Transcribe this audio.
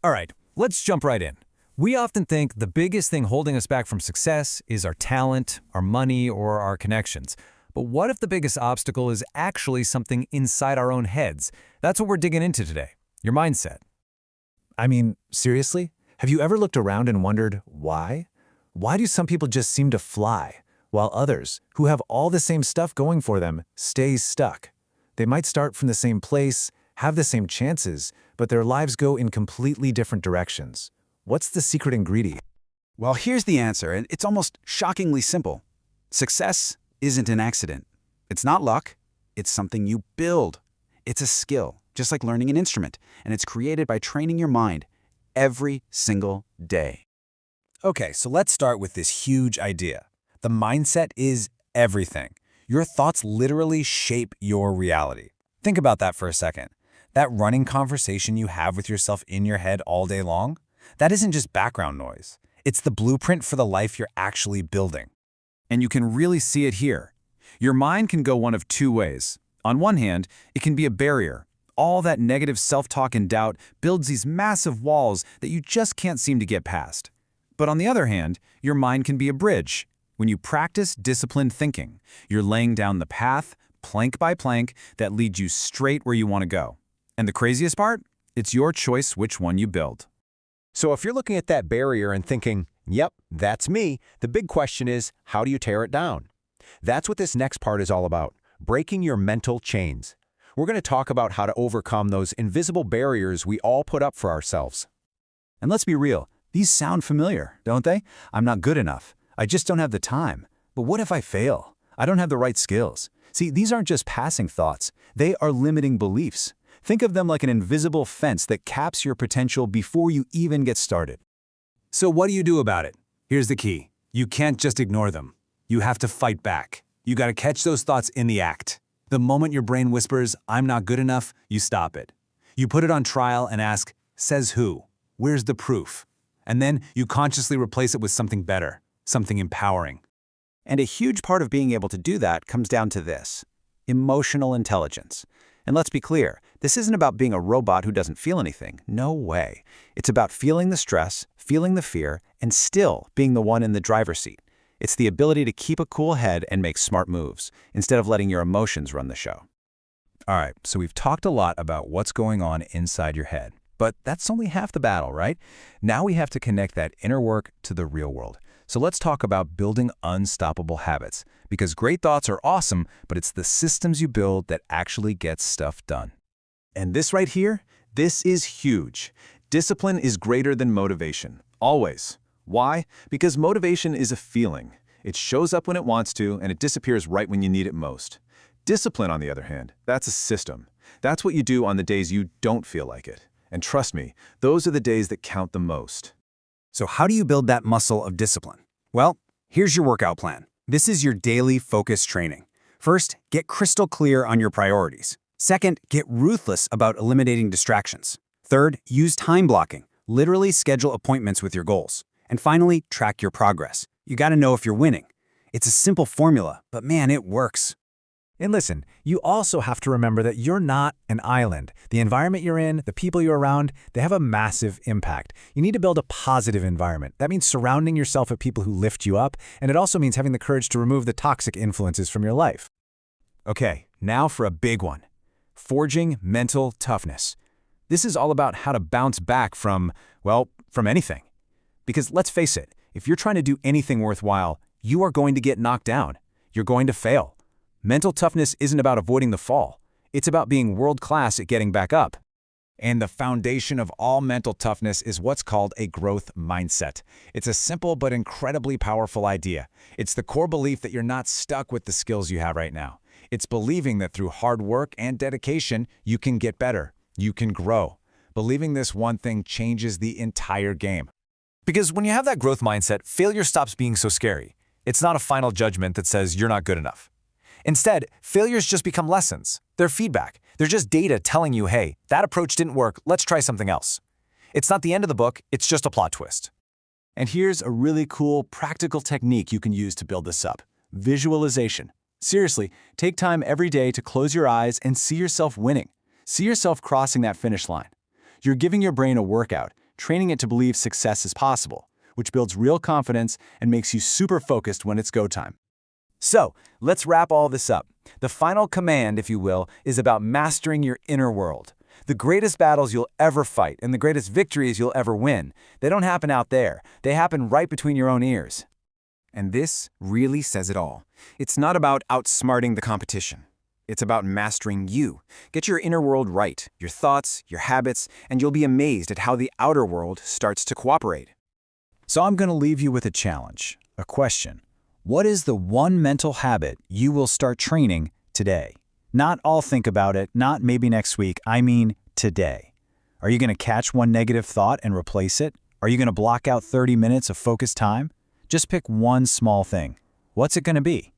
All right, let's jump right in. We often think the biggest thing holding us back from success is our talent, our money, or our connections. But what if the biggest obstacle is actually something inside our own heads? That's what we're digging into today, your mindset. I mean, seriously? Have you ever looked around and wondered why? Why do some people just seem to fly, while others, who have all the same stuff going for them, stay stuck? They might start from the same place, have the same chances, but their lives go in completely different directions. What's the secret ingredient? Well, here's the answer, and it's almost shockingly simple. Success isn't an accident. It's not luck. It's something you build. It's a skill, just like learning an instrument, and it's created by training your mind every single day. Okay, so let's start with this huge idea. The mindset is everything. Your thoughts literally shape your reality. Think about that for a second. That running conversation you have with yourself in your head all day long, that isn't just background noise. It's the blueprint for the life you're actually building. And you can really see it here. Your mind can go one of two ways. On one hand, it can be a barrier. All that negative self-talk and doubt builds these massive walls that you just can't seem to get past. But on the other hand, your mind can be a bridge. When you practice disciplined thinking, you're laying down the path, plank by plank, that leads you straight where you want to go. And the craziest part? It's your choice which one you build. So if you're looking at that barrier and thinking, yep, that's me, the big question is, how do you tear it down? That's what this next part is all about, breaking your mental chains. We're going to talk about how to overcome those invisible barriers we all put up for ourselves. And let's be real, these sound familiar, don't they? I'm not good enough. I just don't have the time. But what if I fail? I don't have the right skills. See, these aren't just passing thoughts. They are limiting beliefs. Think of them like an invisible fence that caps your potential before you even get started. So what do you do about it? Here's the key. You can't just ignore them. You have to fight back. You got to catch those thoughts in the act. The moment your brain whispers, I'm not good enough, you stop it. You put it on trial and ask, says who? Where's the proof? And then you consciously replace it with something better, something empowering. And a huge part of being able to do that comes down to this: emotional intelligence. And let's be clear, this isn't about being a robot who doesn't feel anything. No way. It's about feeling the stress, feeling the fear, and still being the one in the driver's seat. It's the ability to keep a cool head and make smart moves, instead of letting your emotions run the show. All right, so we've talked a lot about what's going on inside your head. But that's only half the battle, right? Now we have to connect that inner work to the real world. So let's talk about building unstoppable habits. Because great thoughts are awesome, but it's the systems you build that actually get stuff done. And this right here, this is huge. Discipline is greater than motivation, always. Why? Because motivation is a feeling. It shows up when it wants to, and it disappears right when you need it most. Discipline, on the other hand, that's a system. That's what you do on the days you don't feel like it. And trust me, those are the days that count the most. So how do you build that muscle of discipline? Well, here's your workout plan. This is your daily focus training. First, get crystal clear on your priorities. Second, get ruthless about eliminating distractions. Third, use time blocking. Literally schedule appointments with your goals. And finally, track your progress. You got to know if you're winning. It's a simple formula, but man, it works. And listen, you also have to remember that you're not an island. The environment you're in, the people you're around, they have a massive impact. You need to build a positive environment. That means surrounding yourself with people who lift you up, and it also means having the courage to remove the toxic influences from your life. Okay, now for a big one. Forging mental toughness. This is all about how to bounce back from anything. Because let's face it, if you're trying to do anything worthwhile, you are going to get knocked down. You're going to fail. Mental toughness isn't about avoiding the fall. It's about being world-class at getting back up. And the foundation of all mental toughness is what's called a growth mindset. It's a simple but incredibly powerful idea. It's the core belief that you're not stuck with the skills you have right now. It's believing that through hard work and dedication, you can get better. You can grow. Believing this one thing changes the entire game. Because when you have that growth mindset, failure stops being so scary. It's not a final judgment that says you're not good enough. Instead, failures just become lessons. They're feedback. They're just data telling you, hey, that approach didn't work, let's try something else. It's not the end of the book, it's just a plot twist. And here's a really cool, practical technique you can use to build this up. Visualization. Seriously, take time every day to close your eyes and see yourself winning. See yourself crossing that finish line. You're giving your brain a workout, training it to believe success is possible, which builds real confidence and makes you super focused when it's go time. So, let's wrap all this up. The final command, if you will, is about mastering your inner world. The greatest battles you'll ever fight and the greatest victories you'll ever win, they don't happen out there. They happen right between your own ears. And this really says it all. It's not about outsmarting the competition. It's about mastering you. Get your inner world right, your thoughts, your habits, and you'll be amazed at how the outer world starts to cooperate. So I'm going to leave you with a challenge, a question. What is the one mental habit you will start training today? Not I'll think about it, not maybe next week, I mean today. Are you going to catch one negative thought and replace it? Are you going to block out 30 minutes of focused time? Just pick one small thing. What's it going to be?